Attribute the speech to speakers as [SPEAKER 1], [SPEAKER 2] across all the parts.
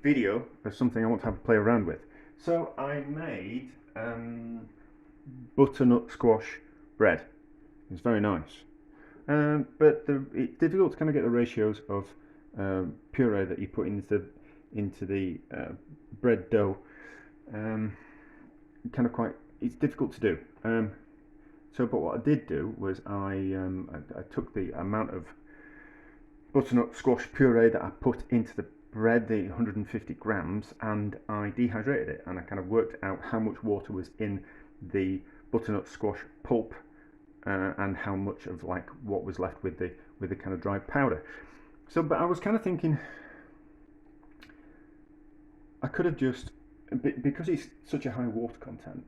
[SPEAKER 1] video as something I want to have a play around with. So I made butternut squash bread. It's very nice, but it's difficult to kind of get the ratios of puree that you put into the bread dough. It's difficult to do. But what I did do was I took the amount of butternut squash puree that I put into the bread, the 150 grams, and I dehydrated it, and I kind of worked out how much water was in the butternut squash pulp and how much of like what was left with the kind of dried powder. So, but I was kind of thinking I could have just, because it's such a high water content,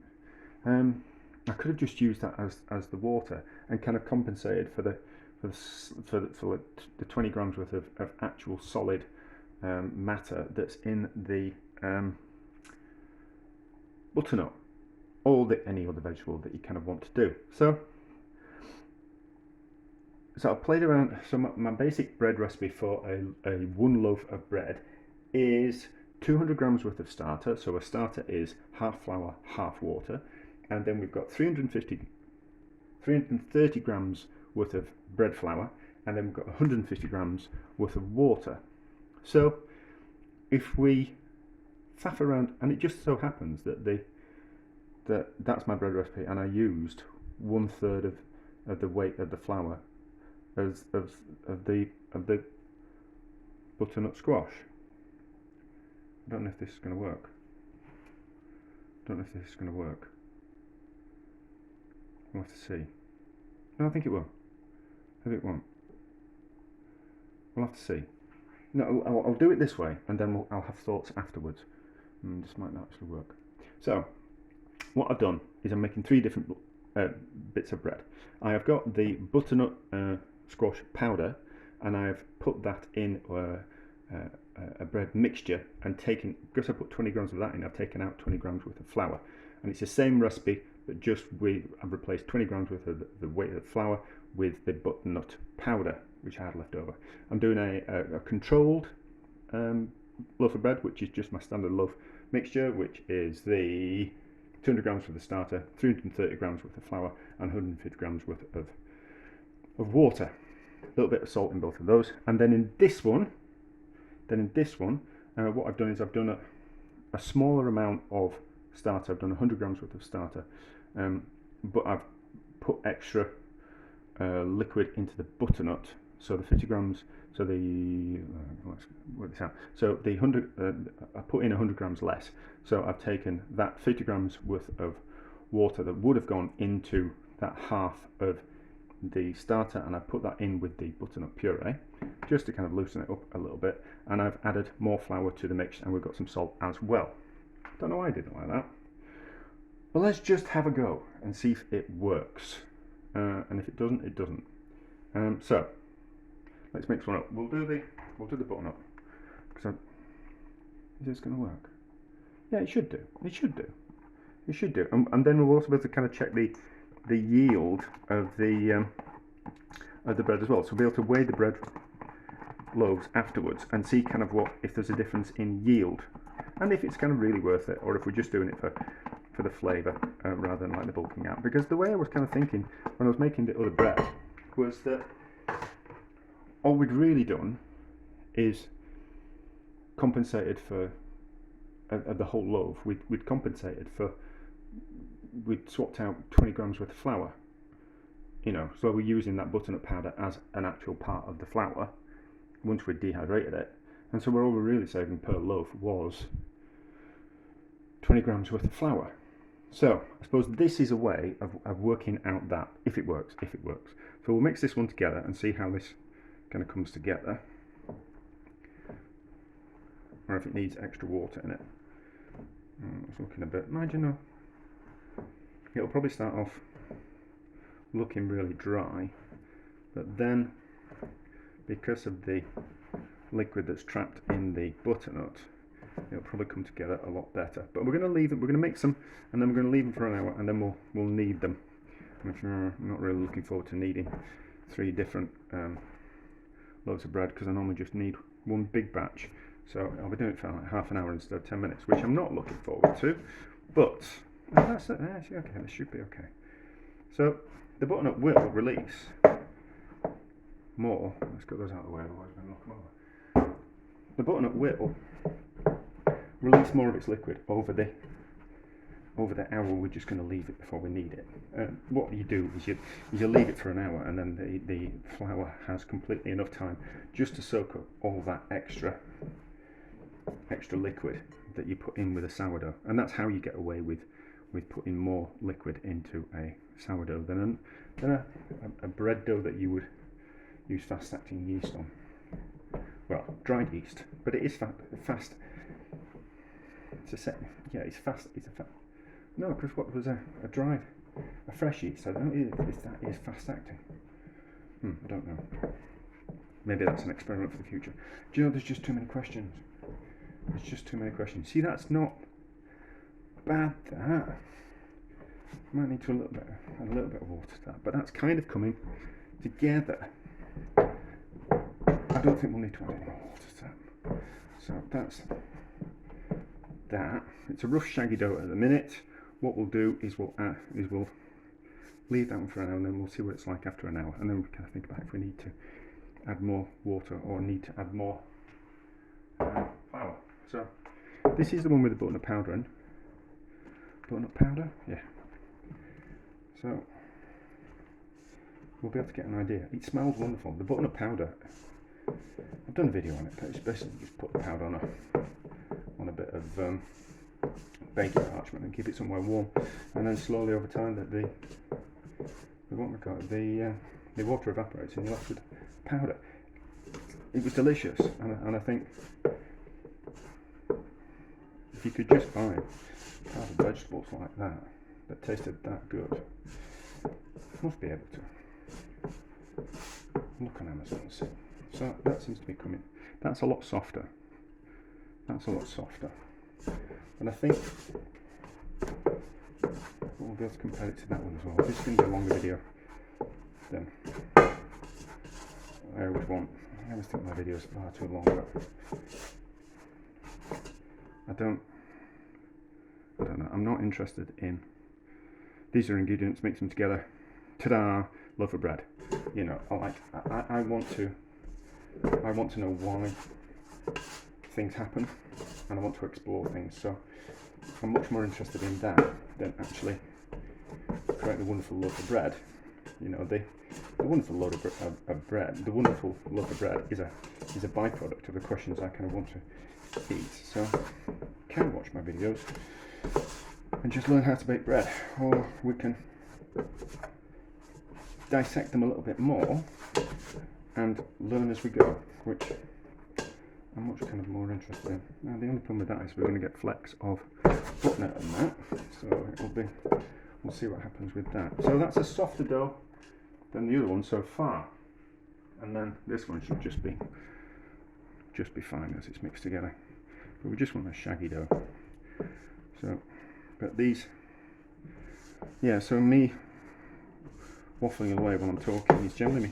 [SPEAKER 1] I could have just used that as the water and kind of compensated for the 20 grams worth of actual solid matter that's in the butternut, or any other vegetable that you kind of want to do. So I played around. So my basic bread recipe for a 1 loaf of bread is 200 grams worth of starter. So a starter is half flour, half water. And then we've got 330 grams worth of bread flour, and then we've got 150 grams worth of water. So if we faff around, and it just so happens that that's my bread recipe, and I used 1/3 of the weight of the flour of the butternut squash. I don't know if this is going to work. We'll have to see. No, I think it will. Maybe it won't. We'll have to see. No, I'll do it this way, and then I'll have thoughts afterwards. This might not actually work. So, what I've done is I'm making 3 different bits of bread. I have got the butternut squash powder, and I've put that in a bread mixture, and because I put 20 grams of that in, I've taken out 20 grams worth of flour. And it's the same recipe, but just I've replaced 20 grams worth of the weight of the flour with the butternut powder, which I had left over. I'm doing a controlled loaf of bread, which is just my standard loaf mixture, which is the 200 grams for the starter, 330 grams worth of flour, and 150 grams worth of water. A little bit of salt in both of those. And then in this one, what I've done is I've done a smaller amount of starter. I've done 100 grams worth of starter, but I've put extra liquid into the butternut. So the 50 grams. So let's work this out. So the 100, I put in 100 grams less. So I've taken that 50 grams worth of water that would have gone into that half of the starter, and I put that in with the butternut puree just to kind of loosen it up a little bit, and I've added more flour to the mix, and we've got some salt as well. Don't know why I did it like that, but let's just have a go and see if it works, and if it doesn't, it doesn't. So let's mix one up. We'll do the butternut. Is this going to work? Yeah, it should do. And then we'll also be able to kind of check the yield of the bread as well. So we'll be able to weigh the bread loaves afterwards and see kind of if there's a difference in yield, and if it's kind of really worth it, or if we're just doing it for the flavour rather than like the bulking out. Because the way I was kind of thinking when I was making the other bread was that all we'd really done is compensated for the whole loaf. We'd compensated for, we'd swapped out 20 grams worth of flour, so we're using that butternut powder as an actual part of the flour once we'd dehydrated it, and so all we're really saving per loaf was 20 grams worth of flour. So I suppose this is a way of working out that if it works. So we'll mix this one together and see how this kind of comes together, or if it needs extra water in it. It's looking a bit, it'll probably start off looking really dry, but then because of the liquid that's trapped in the butternut, it'll probably come together a lot better. But we're going to leave it, we're going to mix them, and then we're going to leave them for an hour, and then we'll knead them. I'm not really looking forward to kneading 3 different loaves of bread, because I normally just need one big batch. So I'll be doing it for like half an hour instead of 10 minutes, which I'm not looking forward to, but that's it. Actually, okay, this should be okay. So the butternut will release more. Let's get those out of the way, otherwise I'm going to knock them over. The butternut will release more of its liquid over the hour we're just going to leave it before we need it. What you do is you leave it for an hour, and then the flour has completely enough time just to soak up all that extra liquid that you put in with a sourdough. And that's how you get away with putting more liquid into a sourdough than a bread dough that you would use fast acting yeast on. Well, dried yeast, but it is fast. It's fast. No, because what was a fresh yeast? I don't know if that is fast acting. I don't know. Maybe that's an experiment for the future. Do you know, there's just too many questions. There's just too many questions. See, that's not bad, that. Might need to a little bit of water to that, but that's kind of coming together. I don't think we'll need to add any more water to that. So that's that. It's a rough shaggy dough at the minute. What we'll do is we'll leave that one for an hour, and then we'll see what it's like after an hour, and then we can think about if we need to add more water or need to add more flour. So this is the one with the butternut powder in. Butternut powder, yeah. So we'll be able to get an idea. It smells wonderful. The butternut powder, I've done a video on it, but it's basically just put the powder on a bit of baking parchment and keep it somewhere warm, and then slowly over time the water evaporates and you're left with powder. It was delicious, and I think if you could just buy powdered vegetables like that tasted that good, you must be able to look on Amazon and see. So that seems to be coming. That's a lot softer. And I think we'll be able to compare it to that one as well. This is going to be a longer video than I always want. I always think my videos are far too long, but I don't know. I'm not interested in these are ingredients, mix them together. Ta-da! Loaf of bread. You know, I want to know why things happen, and I want to explore things. So I'm much more interested in that than actually creating a wonderful loaf of bread. You know, the wonderful loaf of bread. The wonderful loaf of bread is a byproduct of the questions I kind of want to eat. So you can watch my videos and just learn how to bake bread, or we can dissect them a little bit more and learn as we go, which I'm much kind of more interested in. Now the only problem with that is we're going to get flecks of butternut in that, so we'll see what happens with that. So that's a softer dough than the other one so far, and then this one should just be fine as it's mixed together. But we just want a shaggy dough. So, but these, yeah. So me waffling away while I'm talking is generally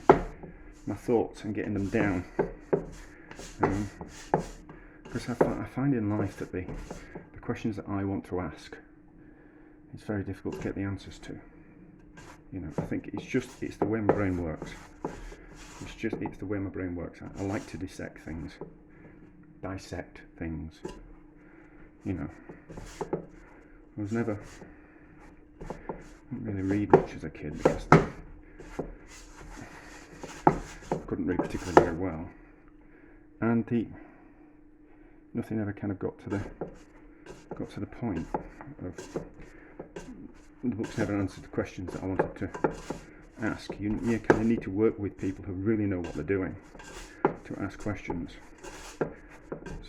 [SPEAKER 1] my thoughts and getting them down. Because I find in life that the questions that I want to ask, it's very difficult to get the answers to. You know, I think it's the way my brain works. It's the way my brain works. I like to dissect things, dissect things. You know, I didn't really read much as a kid because I couldn't read particularly very well, and nothing ever kind of got to the point of the books never answered the questions that I wanted to ask. You kind of need to work with people who really know what they're doing to ask questions.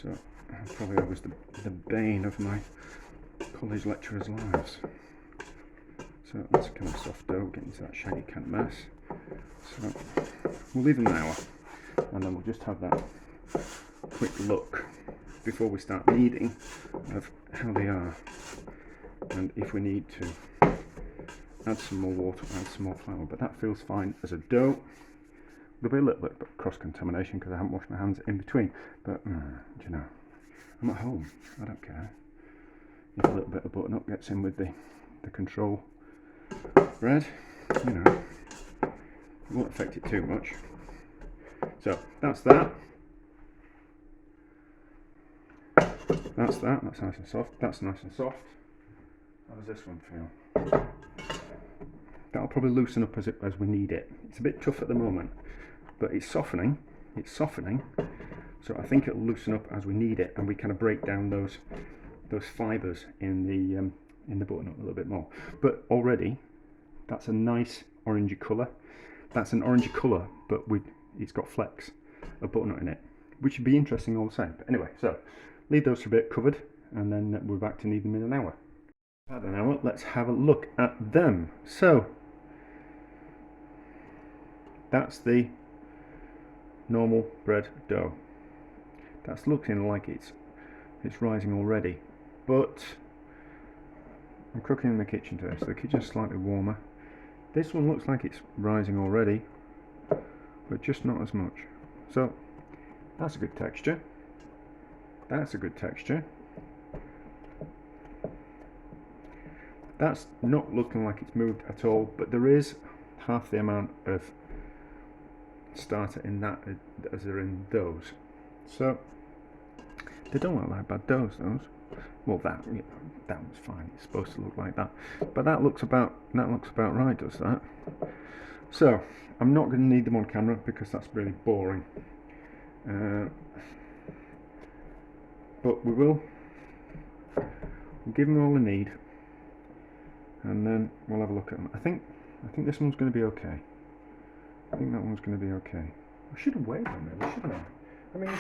[SPEAKER 1] So probably always the bane of my college lecturers' lives. So that's kind of soft dough, getting to that shaggy kind of mess. So we'll leave them an hour, and then we'll just have that quick look before we start kneading of how they are, and if we need to add some more water, add some more flour. But that feels fine as a dough. There'll be a little bit of cross-contamination because I haven't washed my hands in between, but you know. I'm at home, I don't care if a little bit of butternut gets in with the control bread, you know, it won't affect it too much. So that's that. That's nice and soft. That's nice and soft. How does this one feel? That'll probably loosen up as we need it. It's a bit tough at the moment, but it's softening. It's softening. So I think it'll loosen up as we need it, and we kind of break down those fibres in the butternut a little bit more. But already, that's a nice orangey colour. That's an orangey colour, but it's got flecks of butternut in it, which would be interesting all the same. But anyway, so leave those for a bit covered, and then we're back to need them in an hour. About an hour, let's have a look at them. So that's the normal bread dough. That's looking like it's rising already, but I'm cooking in the kitchen today, so the kitchen's slightly warmer. This one looks like it's rising already, but just not as much. So that's a good texture. That's a good texture. That's not looking like it's moved at all, but there is half the amount of starter in that as there in those. So they don't look like bad doughs, those. Well, that one's fine. It's supposed to look like that, but that looks about right, does that? So I'm not going to need them on camera because that's really boring. But we'll give them all they need, and then we'll have a look at them. I think this one's going to be okay. I think that one's going to be okay. I should have weighed them really, shouldn't I? I mean, they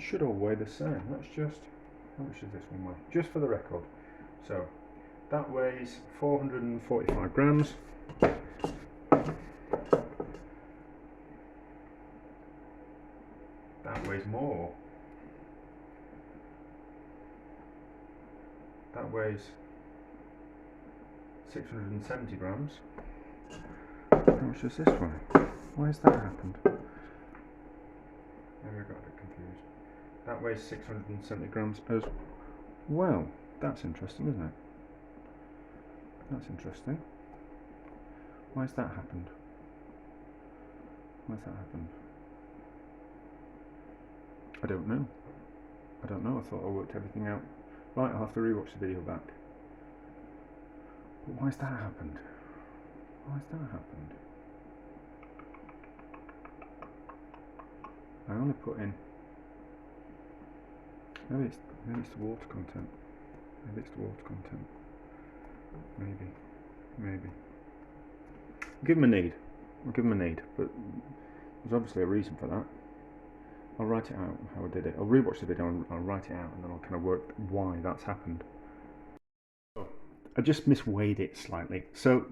[SPEAKER 1] should all weigh the same. Let's just, how much does this one weigh? Just for the record. So that weighs 445 grams. That weighs more. That weighs 670 grams. How much does this weigh? Why has that happened? Maybe I got a bit confused. That weighs 670 grams as well. That's interesting, isn't it? That's interesting. Why has that happened? Why has that happened? I don't know. I thought I worked everything out. Right, I'll have to rewatch the video back. But why has that happened? Why has that happened? I only put in. Maybe it's the water content. Maybe it's the water content. Maybe. I'll give them a need. But there's obviously a reason for that. I'll write it out how I did it. I'll rewatch the video and I'll write it out, and then I'll kind of work why that's happened. I just misweighed it slightly. So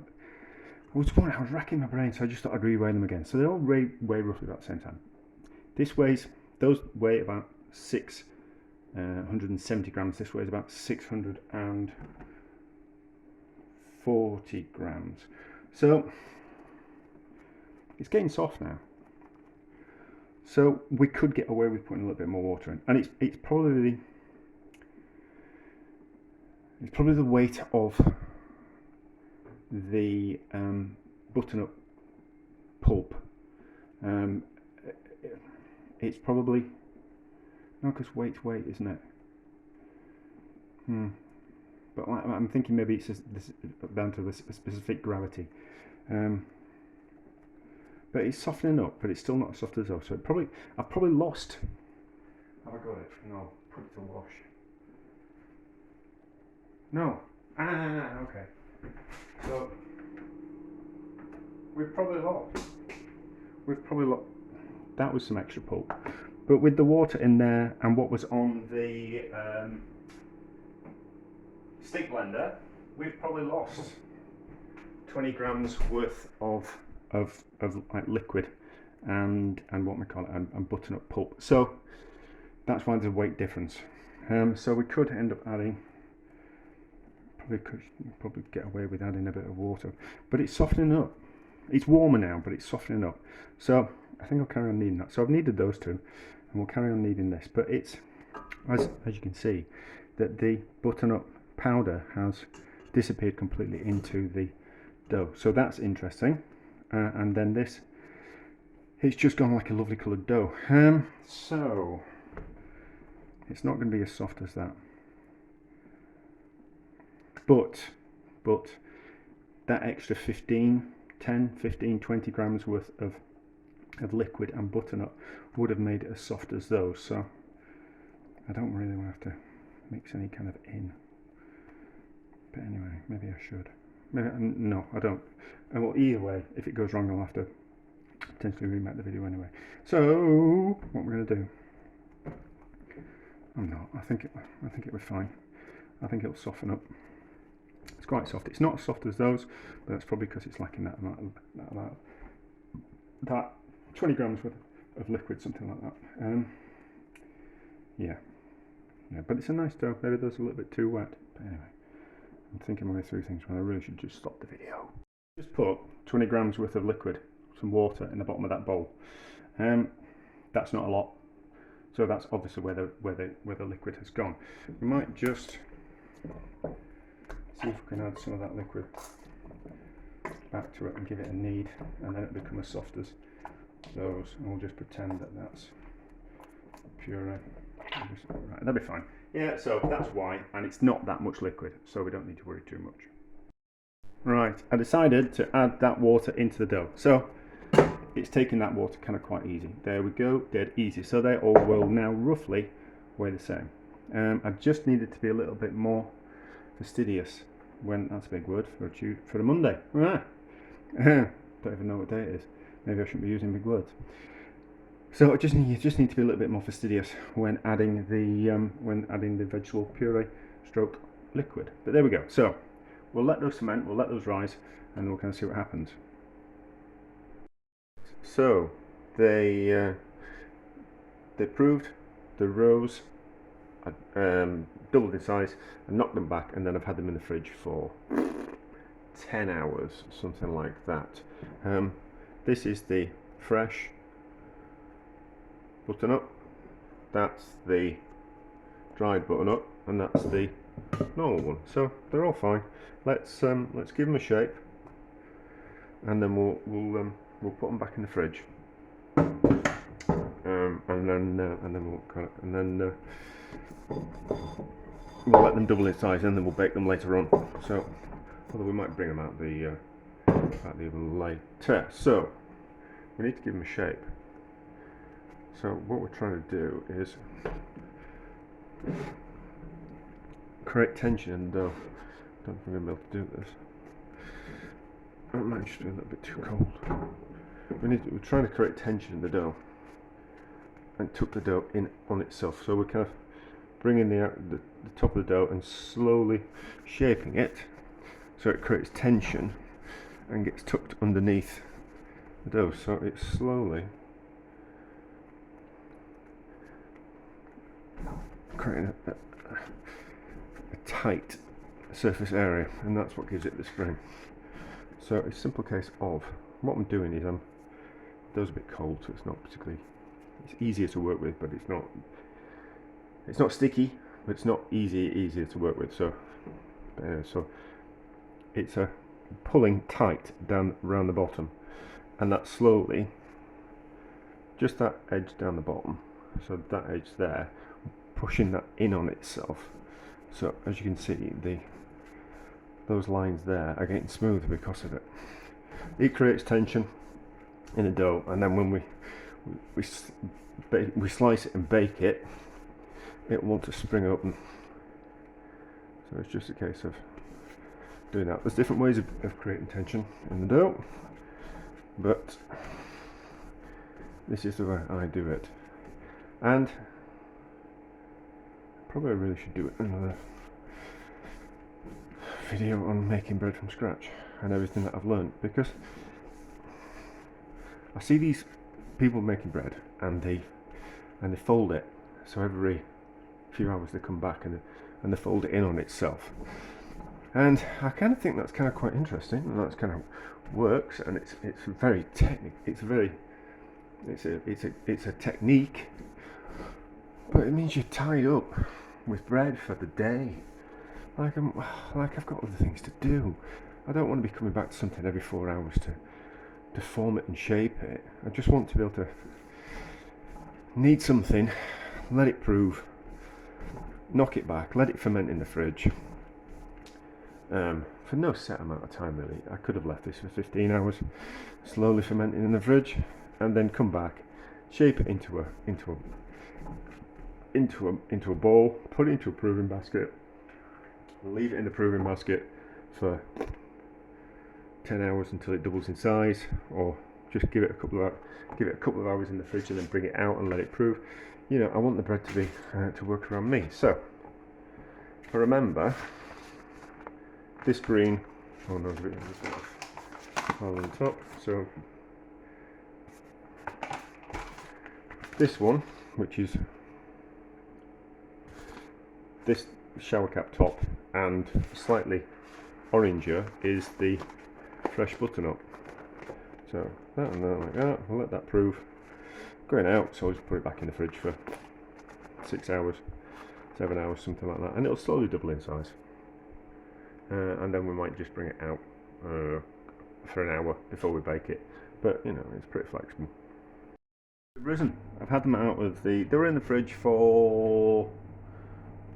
[SPEAKER 1] I was racking my brain, so I just thought I'd reweigh them again. So they all weigh roughly about the same time. Those weigh about 670 grams. This weighs about 640 grams. So it's getting soft now. So we could get away with putting a little bit more water in, and it's probably the weight of the butternut pulp. It's probably no, because weight's weight, isn't it? But I'm thinking maybe it's just down to the specific gravity. But it's softening up, but it's still not as soft as those. So I've probably lost. Have I got it? No, put it to wash. No. Okay. So we've probably lost. That was some extra pulp, but with the water in there and what was on the stick blender, we've probably lost 20 grams worth of like liquid and what we call it and butternut pulp. So that's why there's a weight difference. So we could end up adding. Probably get away with adding a bit of water, but it's softening up. It's warmer now, but it's softening up. So I think I'll carry on needing that. So I've needed those two, and we'll carry on needing this. But it's as you can see, that the butternut powder has disappeared completely into the dough. So that's interesting. And then this, it's just gone like a lovely coloured dough. So it's not going to be as soft as that. But that extra 10, 15, 20 grams worth of liquid and butternut would have made it as soft as those. So I don't really want to have to mix any kind of in. But anyway, maybe I should. Maybe, no, I don't. Well, either way, if it goes wrong, I'll have to potentially remake the video anyway. So what we're going to do? I'm not. I think it was fine. I think it'll soften up. It's quite soft. It's not as soft as those, but that's probably because it's lacking that amount that 20 grams worth of liquid, something like that. Yeah, but it's a nice dough. Maybe there's a little bit too wet. But anyway, I'm thinking my way through things when I really should just stop the video. Just put 20 grams worth of liquid, some water in the bottom of that bowl. That's not a lot, so that's obviously where the liquid has gone. We might just see if we can add some of that liquid back to it and give it a knead, and then it'll become as soft as those. And we'll just pretend that that's puree. Right, that'll be fine. Yeah, so that's why, and it's not that much liquid, so we don't need to worry too much. Right, I decided to add that water into the dough. So it's taking that water kind of quite easy. There we go, dead easy. So they all will now roughly weigh the same. I just needed to be a little bit more fastidious. That's a big word for a Monday. Right. Don't even know what day it is. Maybe I shouldn't be using big words. So you just need to be a little bit more fastidious when adding the vegetable puree stroke liquid. But there we go. So we'll let those cement, we'll let those rise, and we'll kind of see what happens. So they proved the rows, doubled in size, and knocked them back, and then I've had them in the fridge for 10 hours, something like that. This is the fresh butternut, that's the dried butternut, and that's the normal one. So they're all fine. Let's give them a shape, and then we'll put them back in the fridge, and then we'll let them double in size, and then we'll bake them later on. So, although we might bring them out the oven later. So we need to give them a shape. So what we're trying to do is create tension in the dough. I don't think I'm going to be able to do this. I might just be a little bit too cold. We're trying to create tension in the dough and tuck the dough in on itself. So we're kind of bringing the top of the dough and slowly shaping it so it creates tension and gets tucked underneath the dough. So it's slowly creating a tight surface area, and that's what gives it the spring. So a simple case of what I'm doing is the dough's a bit cold, so it's not particularly, it's easier to work with, but it's not sticky, but it's not easier to work with. So so it's a pulling tight down around the bottom, and that slowly, just that edge down the bottom, so that edge there, pushing that in on itself. So as you can see, those lines there are getting smoother because of it. It creates tension in the dough, and then when we slice it and bake it, it wants to spring open. So it's just a case of doing that. There's different ways of creating tension in the dough, but this is the way I do it. And probably I really should do it another video on making bread from scratch and everything that I've learned, because I see these people making bread and they fold it, so every few hours they come back and they fold it in on itself, and I kind of think that's kind of quite interesting, and that's kind of works, and it's a technique. But it means you're tied up with bread for the day. Like I've got other things to do. I don't want to be coming back to something every 4 hours to form it and shape it. I just want to be able to knead something, let it prove, knock it back, let it ferment in the fridge. For no set amount of time really. I could have left this for 15 hours, slowly fermenting in the fridge, and then come back, shape it into a bowl, put it into a proving basket, leave it in the proving basket for 10 hours until it doubles in size, or just give it a couple of hours in the fridge and then bring it out and let it prove. You know, I want the bread to be to work around me. So remember, this green, oh no, there's a bit of on top. So this one, which is this shower cap top and slightly oranger, is the fresh butternut. So that and that like that. We'll let that prove. Going out, so I'll just put it back in the fridge for 6 hours, 7 hours, something like that, and it'll slowly double in size. And then we might just bring it out for an hour before we bake it. But you know, it's pretty flexible. Risen. I've had them out of they were in the fridge for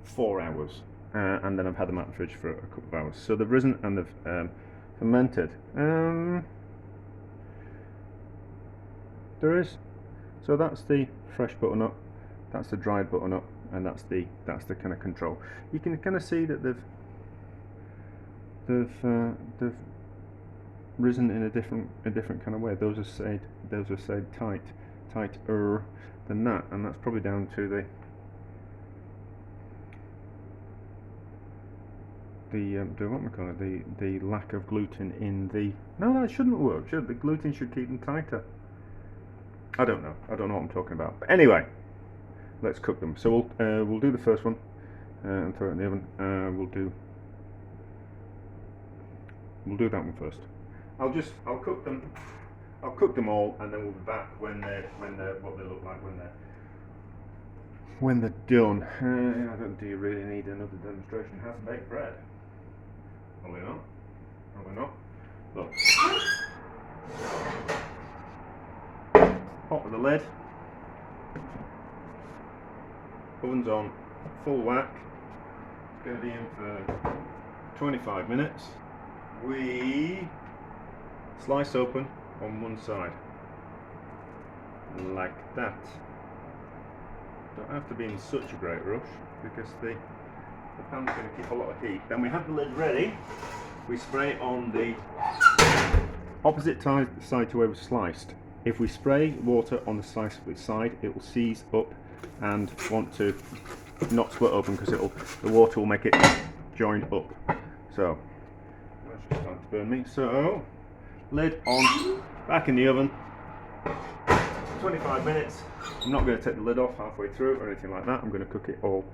[SPEAKER 1] 4 hours, and then I've had them out of the fridge for a couple of hours. So they've risen and they've fermented. There is. So that's the fresh butternut, that's the dried butternut, and that's the kind of control. You can kind of see that they've risen in a different kind of way. Those are stayed tighter than that, and that's probably down to what we call it, the lack of gluten in the. No, that shouldn't work. The gluten should keep them tighter. I don't know what I'm talking about. But anyway, let's cook them. So we'll do the first one and throw it in the oven. We'll do that one first. I'll cook them. I'll cook them all, and then we'll be back when they're what they look like when they're done. I don't. Do you really need another demonstration how to bake bread? Probably not. Probably not. Look. Pot with the lid. Oven's on. Full whack. It's going to be in for 25 minutes. We slice open on one side, like that. Don't have to be in such a great rush because the pan's going to keep a lot of heat. Then we have the lid ready. We spray it on the opposite side to where we sliced. If we spray water on the sliced side, it will seize up and want to not split open because the water will make it join up. So that's just starting to burn me. So lid on, back in the oven. 25 minutes. I'm not going to take the lid off halfway through or anything like that. I'm going to cook it all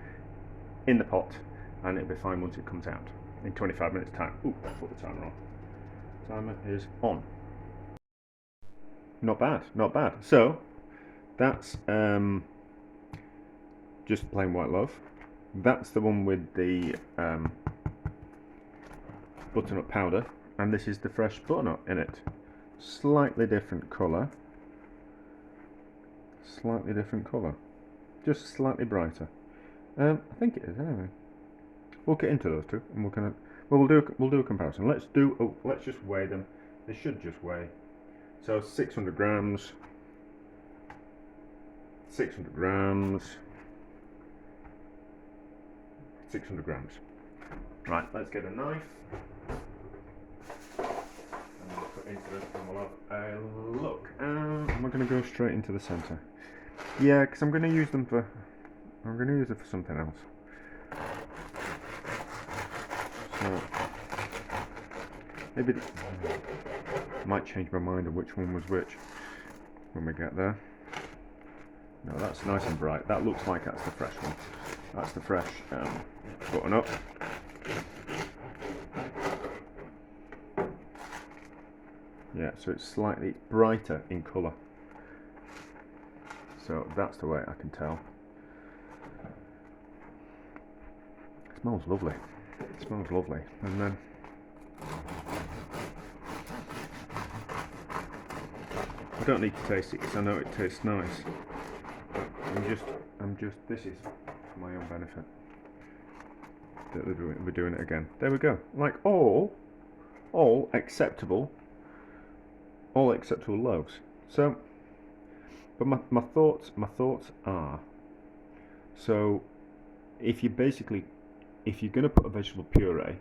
[SPEAKER 1] in the pot, and it'll be fine once it comes out in 25 minutes time. Ooh, I put the timer on. Timer is on. Not bad, not bad. So that's just plain white loaf. That's the one with the butternut powder, and this is the fresh butternut in it. Slightly different colour. Slightly different colour. Just slightly brighter. I think it is anyway. We'll get into those two, and we'll do a comparison. Let's just weigh them. They should just weigh. So 600 grams. 600 grams. 600 grams. Right, let's get a knife. And we'll put into this, and we'll have a look. And we're going to go straight into the centre. Yeah, because I'm going to use them for something else. So maybe might change my mind on which one was which when we get there. No, that's nice and bright. That looks like that's the fresh one. That's the fresh butternut. Yeah, so it's slightly brighter in colour. So that's the way I can tell. Smells lovely. It smells lovely. And then I don't need to taste it because I know it tastes nice. I'm just. This is for my own benefit. That we're doing it again. There we go. Like all acceptable loaves. So, but my thoughts are, so if you're going to put a vegetable puree,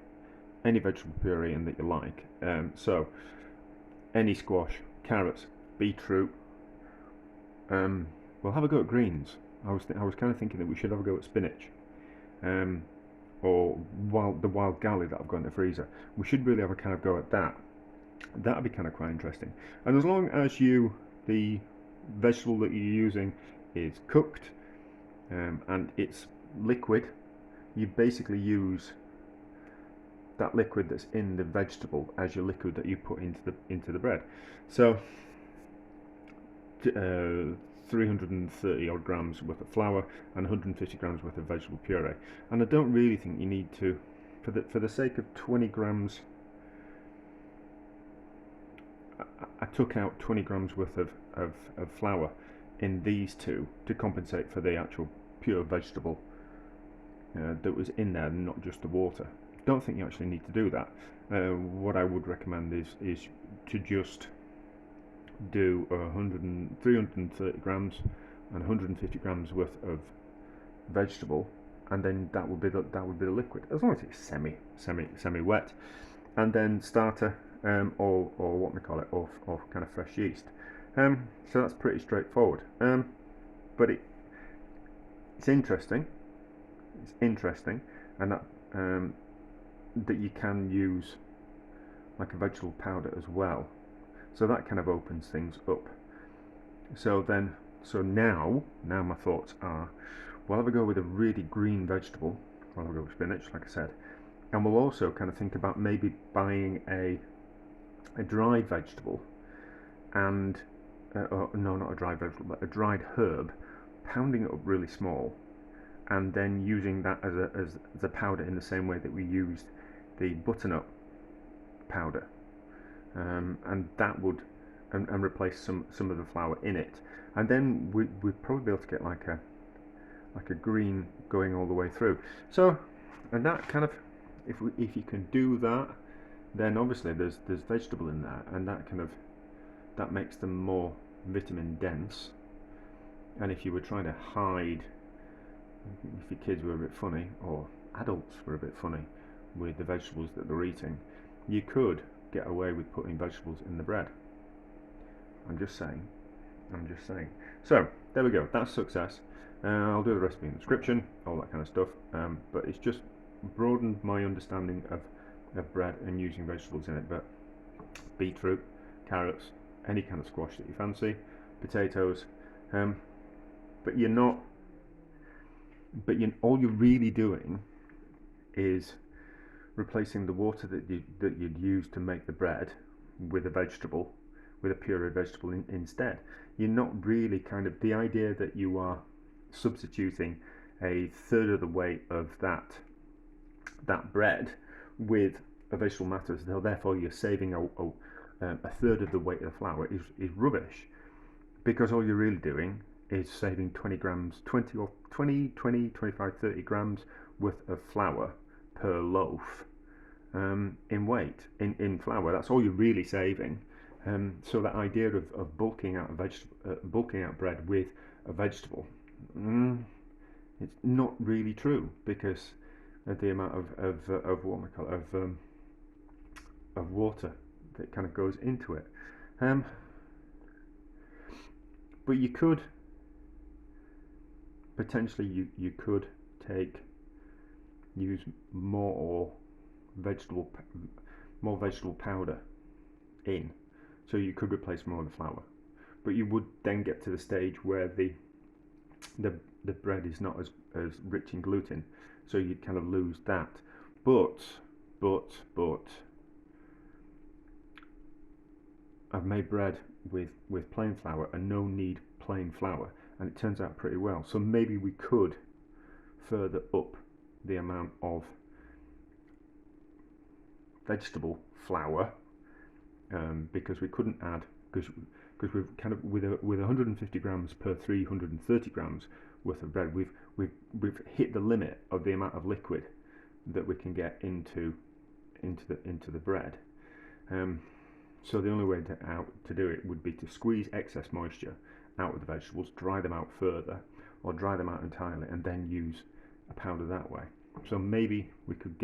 [SPEAKER 1] any vegetable puree in that you like, so any squash, carrots, beetroot, we'll have a go at greens. I was kind of thinking that we should have a go at spinach, or the wild garlic that I've got in the freezer. We should really have a kind of go at that. That'd be kind of quite interesting. And as long as the vegetable that you're using is cooked, and it's liquid, you basically use that liquid that's in the vegetable as your liquid that you put into the bread. So 330 odd grams worth of flour and 150 grams worth of vegetable puree. And I don't really think you need to, for the sake of 20 grams, I took out 20 grams worth of flour in these two to compensate for the actual pure vegetable that was in there, and not just the water. Don't think you actually need to do that. What I would recommend is to just do 330 grams and 150 grams worth of vegetable, and then that would be the liquid, as long as it's semi wet, and then starter, or what we call it, or kind of fresh yeast. So that's pretty straightforward. But it's interesting. It's interesting, and that you can use like a vegetable powder as well. So that kind of opens things up. So now my thoughts are, we'll have a go with a really green vegetable. We'll have a go with spinach, like I said, and we'll also kind of think about maybe buying a dried vegetable, and no, not a dried vegetable, but a dried herb, pounding it up really small, and then using that as a powder in the same way that we used the butternut powder, and that would and replace some of the flour in it, and then we'd probably be able to get like a green going all the way through. So, and that kind of, if you can do that, then obviously there's vegetable in there, and that makes them more vitamin dense. And if you were trying to hide, if your kids were a bit funny, or adults were a bit funny with the vegetables that they're eating, you could get away with putting vegetables in the bread. I'm just saying. So there we go, that's success. I'll do the recipe in the description, all that kind of stuff, but it's just broadened my understanding of bread and using vegetables in it. But beetroot, carrots, any kind of squash that you fancy, potatoes, but all you're really doing is replacing the water that you'd use to make the bread with a vegetable, with a pureed vegetable instead. You're not really kind of, the idea that you are substituting a third of the weight of that bread with a vegetable matter, so therefore you're saving a third of the weight of the flour, is rubbish, because all you're really doing is saving 20 grams, 25, 30 grams worth of flour per loaf, in weight, in flour. That's all you're really saving. So that idea of bulking out bread with a vegetable, it's not really true, because of the amount of what we call it, of water that kind of goes into it. But you could potentially you could use more vegetable powder in, so you could replace more of the flour, but you would then get to the stage where the bread is not as rich in gluten, so you'd kind of lose that. But I've made bread with plain flour and no knead plain flour, and it turns out pretty well. So maybe we could further up the amount of vegetable flour, because we couldn't add, because we've kind of with 150 grams per 330 grams worth of bread, we've hit the limit of the amount of liquid that we can get into the bread. So the only way to do it would be to squeeze excess moisture out of the vegetables, dry them out further, or dry them out entirely, and then use a powder that way. So maybe you could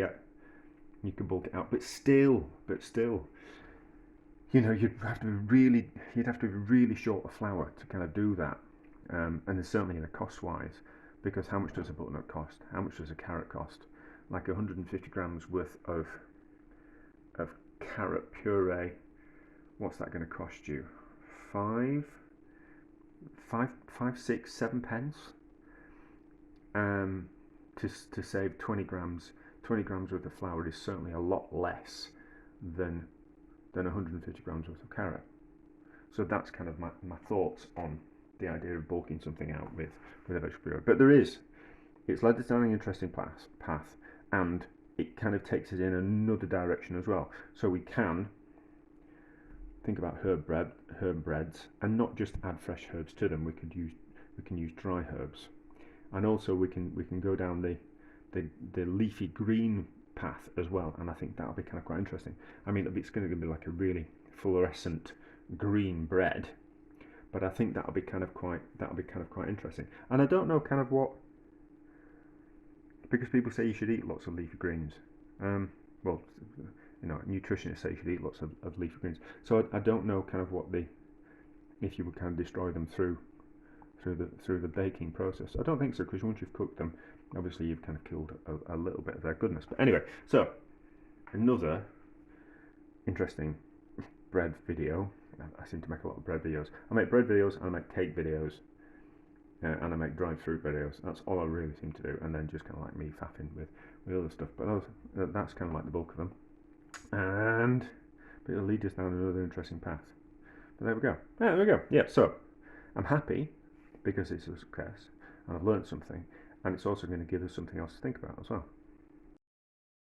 [SPEAKER 1] bulk it out, but still, you know, you'd have to be really short of flour to kind of do that, and there's certainly in a cost-wise, because how much does a butternut cost? How much does a carrot cost? Like 150 grams worth of carrot puree. What's that going to cost you? 5, 6, 7 pence. To save 20 grams worth of flour is certainly a lot less than 150 grams worth of carrot. So that's kind of my thoughts on the idea of bulking something out with a vegetable puree. But it's led us down an interesting path, and it kind of takes us in another direction as well. So we can think about herb breads, and not just add fresh herbs to them. We can use dry herbs, and also we can go down the leafy green path as well. And I think that'll be kind of quite interesting. I mean, it's going to be like a really fluorescent green bread, but I think that'll be kind of quite interesting. And I don't know kind of what, because people say you should eat lots of leafy greens. Well, you know, nutritionists say you should eat lots of leafy greens. So I don't know kind of if you would kind of destroy them through the baking process. I don't think so, because once you've cooked them, obviously you've kind of killed a little bit of their goodness. But anyway, so another interesting bread video. I seem to make a lot of bread videos. I make bread videos, and I make cake videos, and I make dried fruit videos. That's all I really seem to do, and then just kind of like me faffing with other stuff. But that's kind of like the bulk of them, but it'll lead us down another interesting path. But there we go. Yeah, there we go. Yeah, so I'm happy because it's a success, and I've learned something, and it's also going to give us something else to think about as well.